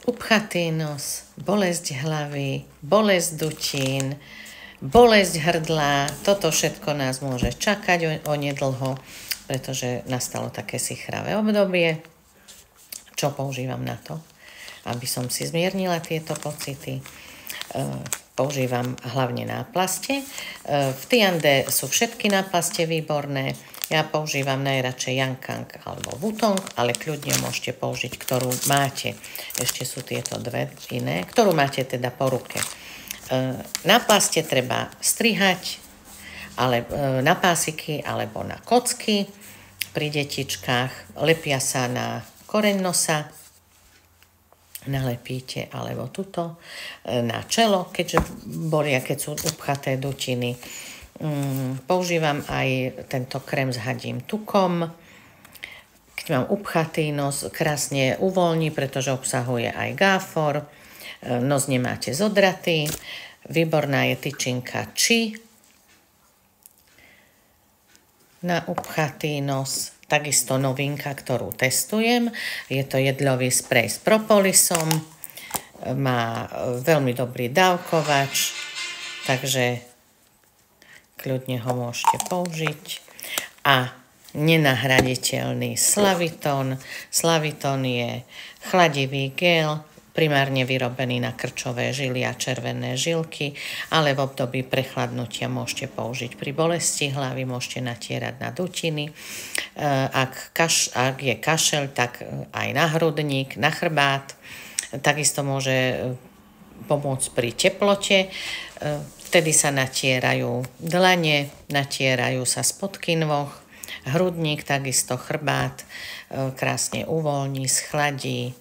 upchatý nos, bolesť hlavy, bolesť dutín, bolesť hrdla. Toto všetko nás môže čakať onedlho, pretože nastalo také sichravé obdobie. Čo používam na to, aby som si zmiernila tieto pocity? Používam hlavne náplaste. V Tiande sú všetky náplaste výborné. Ja používam najradšej Yankang alebo Wutong, ale kľudne môžete použiť, ktorú máte. Ešte sú tieto dve iné, ktorú máte teda po ruke. Náplaste treba strihať ale, na pásiky alebo na kocky pri detičkách. Lepia sa na koreň nosa, nalepíte alebo tuto na čelo, keďže bolia, keď sú upchaté dutiny. Používam aj tento krém s hadím tukom. Keď mám upchatý nos, krásne uvoľní, pretože obsahuje aj gáfor. Nos nemáte zodratý. Výborná je tyčinka Chi na upchatý nos. Takisto novinka, ktorú testujem. Je to jedľový sprej s propolisom. Má veľmi dobrý dávkovač, takže kľudne ho môžete použiť. A nenahraditeľný Slaviton. Slaviton je chladivý gel, primárne vyrobený na krčové žily a červené žilky, ale v období prechladnutia môžete použiť pri bolesti hlavy, môžete natierať na dutiny. Ak je kašel, tak aj na hrudník, na chrbát. Takisto môže pomôcť pri teplote. Vtedy sa natierajú dlane, natierajú sa spodky nôh, hrudník, takisto chrbát, krásne uvoľní, schladí.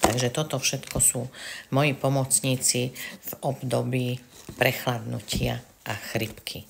Takže toto všetko sú moji pomocníci v období prechladnutia a chrypky.